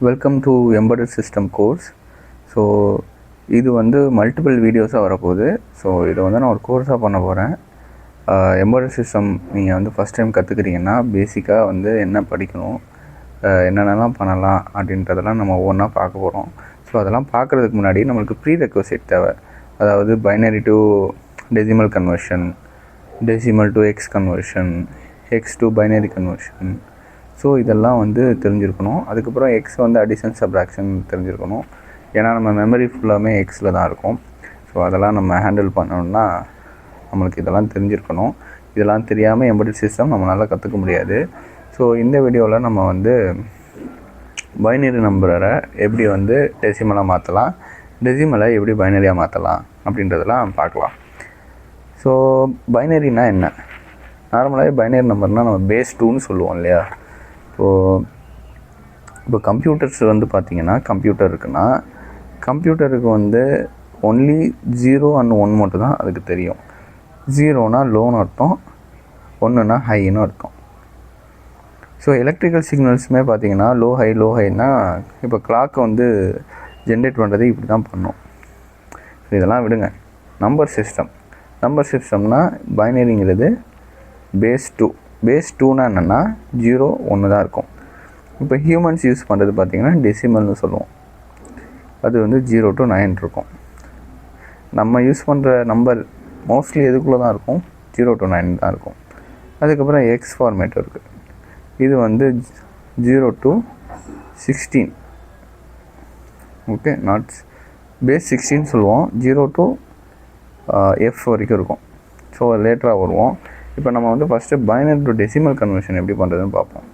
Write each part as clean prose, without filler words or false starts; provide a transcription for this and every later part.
Welcome to embedded system course. So இது வந்து multiple வீடியோஸாக வரப்போகுது. ஸோ இதை வந்து நான் ஒரு கோர்ஸாக பண்ண போகிறேன். எம்பெடட் சிஸ்டம் நீங்கள் வந்து ஃபஸ்ட் டைம் கற்றுக்கிறீங்கன்னா பேசிக்காக வந்து என்ன படிக்கணும், என்னென்னலாம் பண்ணலாம் அப்படின்றதெல்லாம் நம்ம ஒவ்வொன்றா பார்க்க போகிறோம். ஸோ அதெல்லாம் பார்க்குறதுக்கு முன்னாடி நம்மளுக்கு ப்ரீ ரெக்வசிட் தேவை. அதாவது binary to decimal conversion, decimal to X conversion, X to binary conversion. So இதெல்லாம் வந்து தெரிஞ்சிருக்கணும். அதுக்கப்புறம் எக்ஸ் வந்து அடிஷன் சப்ராக்ஷன் தெரிஞ்சிருக்கணும். ஏன்னா நம்ம மெமரி ஃபுல்லாமே எக்ஸில் தான் இருக்கும். ஸோ அதெல்லாம் நம்ம ஹேண்டில் பண்ணணும்னா நம்மளுக்கு இதெல்லாம் தெரிஞ்சிருக்கணும். இதெல்லாம் தெரியாமல் எம்பெடட் சிஸ்டம் நம்மளால் கற்றுக்க முடியாது. ஸோ இந்த வீடியோவில் நம்ம வந்து பைனரி நம்பரை எப்படி வந்து டெசிமலாக மாற்றலாம், டெசிமலை எப்படி பைனரியாக மாற்றலாம் அப்படின்றதெல்லாம் பார்க்கலாம். ஸோ பைனரினா என்ன? நார்மலாகவே பைனரி நம்பர்னால் நம்ம பேஸ் 2ன்னு சொல்லுவோம் இல்லையா? இப்போ கம்ப்யூட்டர்ஸ் வந்து பார்த்திங்கன்னா, கம்ப்யூட்டர் இருக்குன்னா கம்ப்யூட்டருக்கு வந்து ஒன்லி 0 and 1 மட்டும் தான் அதுக்கு தெரியும். 0னா லோன்னு அர்த்தம், 1னா ஹைன்னு அர்த்தம். ஸோ எலக்ட்ரிக்கல் சிக்னல்ஸுமே பார்த்திங்கன்னா லோ ஹைனா இப்போ கிளாக் வந்து ஜென்ரேட் பண்ணுறது இப்படி தான் பண்ணும். இதெல்லாம் விடுங்க. நம்பர் சிஸ்டம்னா பைனரிங்கிறது பேஸ் 2. பேஸ் 2னா என்னென்னா 0 1 தான் இருக்கும். இப்போ ஹியூமன்ஸ் யூஸ் பண்ணுறது பார்த்திங்கன்னா டெசிமல்னு சொல்லுவோம். அது வந்து 0 to 9 இருக்கும். நம்ம யூஸ் பண்ணுற நம்பர் மோஸ்ட்லி எதுக்குள்ளே தான் இருக்கும்? 0 to 9 தான் இருக்கும். அதுக்கப்புறம் எக்ஸ் ஃபார்மேட் இருக்குது. இது வந்து 0 to 16. ஓகே, நாட் பேஸ் 16 சொல்லுவோம். 0 to F வரைக்கும் இருக்கும். ஸோ லேட்டராக வருவோம். இப்போ நம்ம வந்து first binary to decimal conversion எப்படி பண்ணுறதுன்னு பார்ப்போம்.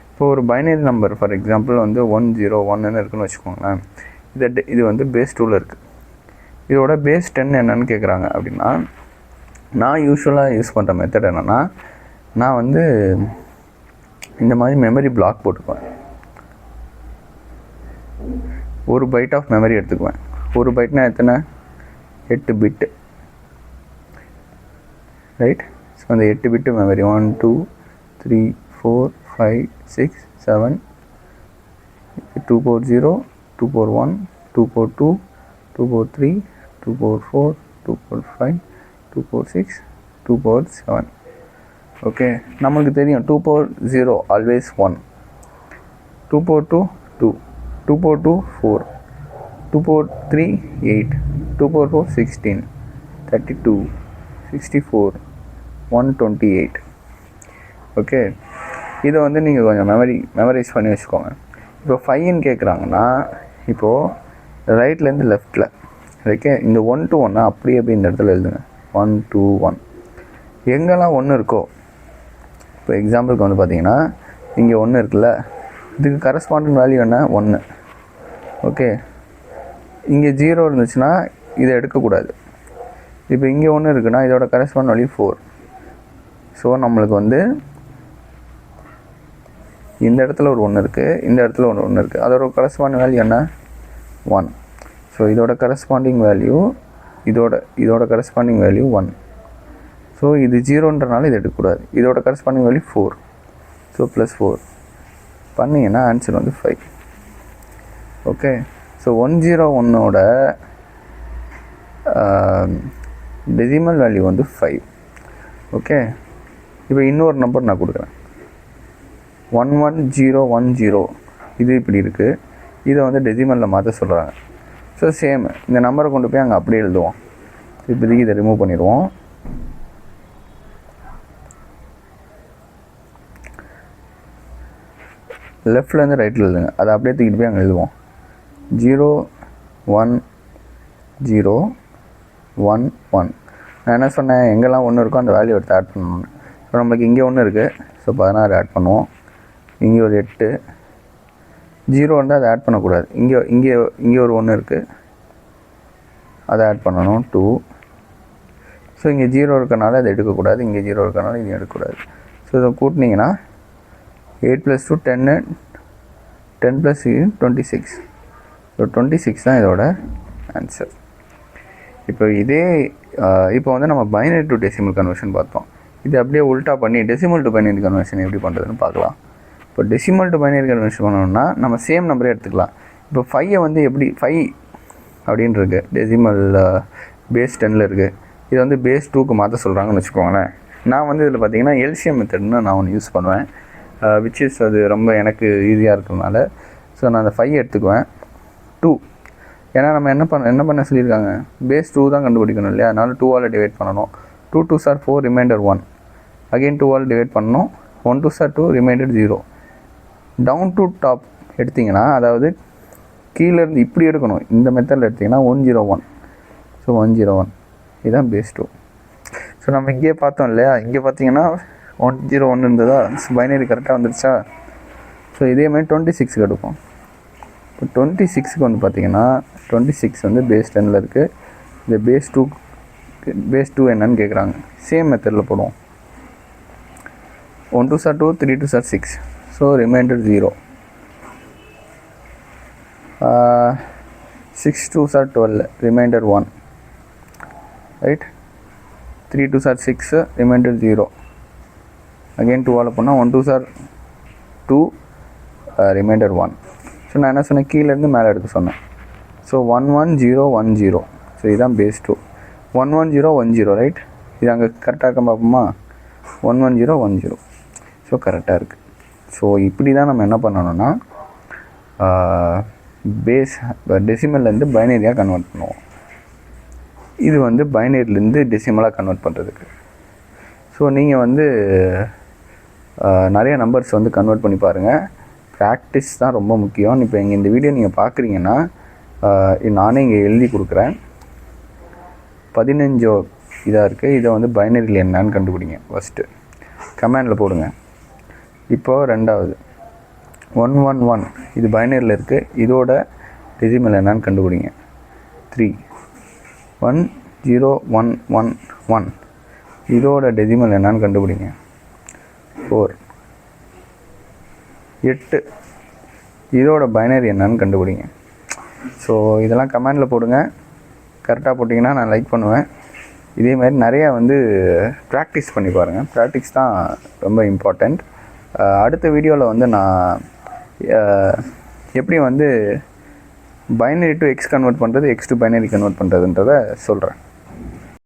இப்போ ஒரு பைனரி நம்பர் ஃபார் எக்ஸாம்பிள் வந்து 101 இருக்குன்னு வச்சுக்கோங்களேன். இது வந்து பேஸ் 2ல் இருக்குது. இதோட பேஸ் 10 என்னன்னு கேட்குறாங்க. அப்படின்னா நான் யூஸ்வலாக யூஸ் பண்ணுற மெத்தட் என்னென்னா, நான் வந்து இந்த மாதிரி மெமரி பிளாக் போட்டுக்குவேன். ஒரு பைட் ஆஃப் மெமரி எடுத்துக்குவேன். ஒரு பைட்னா எத்தனை? 8 பிட்டு, ரைட்? ஸோ அந்த 8 பிட்டு மெமரி 1 2 3 4 5 6 7 240 241 242 243 244 245 246 247. ஓகே, நம்மளுக்கு தெரியும் 240 ஆல்வேஸ் 1, 242 2, 242 4, 243 8, 244 16, 32, 64, 128. ஓகே, இதை வந்து நீங்கள் கொஞ்சம் மெமரைஸ் பண்ணி வச்சுக்கோங்க. இப்போ 5ன்னு கேட்குறாங்கன்னா, இப்போது ரைட்லேருந்து லெஃப்டில் ஓகே, இந்த 1 to 1 அப்படியே இந்த இடத்துல எழுதுங்க. 1 2 1 எங்கெல்லாம் 1 இருக்கோ, இப்போ எக்ஸாம்பிளுக்கு வந்து பார்த்தீங்கன்னா இங்கே 1 இருக்குல்ல, இதுக்கு கரஸ்பாண்டிங் வேல்யூ என்ன? 1. ஓகே, இங்கே 0 இருந்துச்சுன்னா இதை எடுக்கக்கூடாது. இப்போ இங்கே 1 இருக்குன்னா இதோட கரஸ்பாண்ட் வேல்யூ 4. ஸோ நம்மளுக்கு வந்து இந்த இடத்துல ஒரு 1 இருக்குது, இந்த இடத்துல ஒரு 1 இருக்குது. அதோட கரஸ்பாண்டிங் வேல்யூ என்ன? 1. ஸோ இதோட கரஸ்பாண்டிங் வேல்யூ இதோட கரஸ்பாண்டிங் வேல்யூ 1. ஸோ இது 0ன்றனால இதை எடுக்கக்கூடாது. இதோட கரஸ்பாண்டிங் வேல்யூ 4. ஸோ +4 பண்ணிங்கன்னா ஆன்சர் வந்து 5. ஓகே, ஸோ 101ஓட டெசிமல் வேல்யூ வந்து 5. ஓகே, இப்போ இன்னொரு நம்பர் நான் கொடுக்குறேன். 11010 இது இப்படி இருக்குது. இதை வந்து டெசிமலில் மாற்ற சொல்கிறாங்க. ஸோ சேம் இந்த நம்பரை கொண்டு போய் அங்கே அப்படியே எழுதுவோம். இப்போதைக்கு இதை ரிமூவ் பண்ணிடுவோம். லெஃப்ட்லேருந்து ரைட்டில் எழுதுங்க. அதை அப்படியே தூக்கிட்டு போய் அங்கே எழுதுவோம். 0 1 0 1 1. நான் என்ன சொன்னேன்? எங்கெல்லாம் 1 இருக்கோ அந்த வேல்யூ எடுத்து ஆட் பண்ணணும். ஸோ நம்மளுக்கு இங்கே 1 இருக்குது. ஸோ 16 ஆட் பண்ணுவோம். இங்கே ஒரு 8, 0 வந்து அதை ஆட் பண்ணக்கூடாது. இங்கே ஒரு 1 இருக்குது, அதை ஆட் பண்ணணும் 2. ஸோ இங்கே 0 இருக்கனால அதை எடுக்கக்கூடாது, இங்கே 0 இருக்கனால இது எடுக்கக்கூடாது. ஸோ இதை கூட்டினீங்கன்னா 8 + 2 10, 10 + 3 26. ஸோ 26 தான் இதோட ஆன்சர். இப்போ வந்து நம்ம பைனரி டு டெசிமல் கன்வர்ஷன் பார்த்தோம். இது அப்படியே உல்ட்டா பண்ணி டெசிமல் டு பைனரி கன்வர்ஷன் எப்படி பண்ணுறதுன்னு பார்க்கலாம். இப்போ டெசிமல் டு பைனரி கன்வர்ஷன் பண்ணணும்னா நம்ம சேம் நம்பரே எடுத்துக்கலாம். இப்போ 5 வந்து எப்படி 5 அப்படின்னு இருக்குது, டெசிமல் பேஸ் 10ல் இருக்குது. இது வந்து பேஸ் 2க்கு மாற்ற சொல்கிறாங்கன்னு வச்சுக்கோங்களேன். நான் வந்து இதில் பார்த்தீங்கன்னா எல்சிஎம் மெத்தட்னு நான் ஒன்று யூஸ் பண்ணுவேன், விச் இஸ் அது ரொம்ப எனக்கு ஈஸியாக இருக்கிறதுனால. ஸோ நான் அந்த 5 எடுத்துக்குவேன். 2 ஏன்னா நம்ம என்ன பண்ண சொல்லியிருக்காங்க, பேஸ் 2 தான் கண்டுபிடிக்கணும் இல்லையா, அதனால் 2ஆல் டிவைட் பண்ணணும். 2 2s are 4, ரிமைண்டர் 1. அகெயின் 2ஆல் டிவைட் பண்ணணும். 1 2s are 2, remainder 0. Down to top எடுத்திங்கன்னா, அதாவது கீழேருந்து இப்படி எடுக்கணும், இந்த மெத்தடில் எடுத்திங்கன்னா 101. ஸோ 101 இதுதான் பேஸ் 2. ஸோ நம்ம இங்கேயே பார்த்தோம் இல்லையா, இங்கே பார்த்தீங்கன்னா 101 இருந்ததா, பைனரி கரெக்டாக வந்துருச்சா. ஸோ இதேமாதிரி 26க்கு எடுப்போம். இப்போ 26க்கு வந்து பார்த்திங்கன்னா 26 வந்து பேஸ் 10ல் இருக்குது. இந்த பேஸ் 2 என்னன்னு கேட்குறாங்க. சேம் மெத்தடில் போடுவோம். 1 2s are 2, 3 2s are 6. So remainder 0. 6 2s are 12, remainder 1. Right. 3 2s are 6, remainder 0. Again 2ஆல் போனால் 1 2s are 2, ரிமைண்டர் 1. ஸோ நான் என்ன சொன்னேன், கீழேருந்து மேலே எடுக்க சொன்னேன். ஸோ 11010. ஸோ இதுதான் பேஸ் 2. 11010. ரைட். இது அங்கே கரெக்டாக இருக்க பார்ப்போமா, 11010. ஸோ கரெக்டாக இருக்குது. ஸோ இப்படி தான் நம்ம என்ன பண்ணணும்னா பேஸ் டெசிமல்லேருந்து பைனரியாக கன்வெர்ட் பண்ணுவோம். இது வந்து பைனரிலேருந்து டெசிமலாக கன்வெர்ட் பண்ணுறதுக்கு. ஸோ நீங்கள் வந்து நிறைய நம்பர்ஸ் வந்து கன்வெர்ட் பண்ணி பாருங்கள். ப்ராக்டிஸ் தான் ரொம்ப முக்கியம். இப்போ இங்கே இந்த வீடியோ நீங்கள் பார்க்குறீங்கன்னா நானே இங்கே எழுதி கொடுக்குறேன். 15 இதாக இருக்குது. இதை வந்து பைனரியில் என்னன்னு கண்டுபிடிங்க. ஃபஸ்ட்டு கமெண்டில் போடுங்க. இப்போது ரெண்டாவது 111 இது பைனரியில் இருக்குது, இதோட டெசிமல் என்னன்னு கண்டுபிடிங்க. 3 10111 இதோட டெசிமல் என்னன்னு கண்டுபிடிங்க. 4 8 இதோட பைனரி என்னன்னு கண்டுபிடிங்க. ஸோ இதெல்லாம் கமெண்டில் போடுங்க. கரெக்டாக போட்டிங்கன்னா நான் லைக் பண்ணுவேன். இதே மாதிரி நிறையா வந்து ப்ராக்டிஸ் பண்ணி பாருங்கள். ப்ராக்டிஸ் தான் ரொம்ப இம்பார்ட்டண்ட். அடுத்த வீடியோவில் வந்து நான் எப்படி வந்து பைனரி டு எக்ஸ் கன்வெர்ட் பண்ணுறது, எக்ஸ் டு பைனரி கன்வெர்ட் பண்ணுறதுன்றதை சொல்கிறேன்.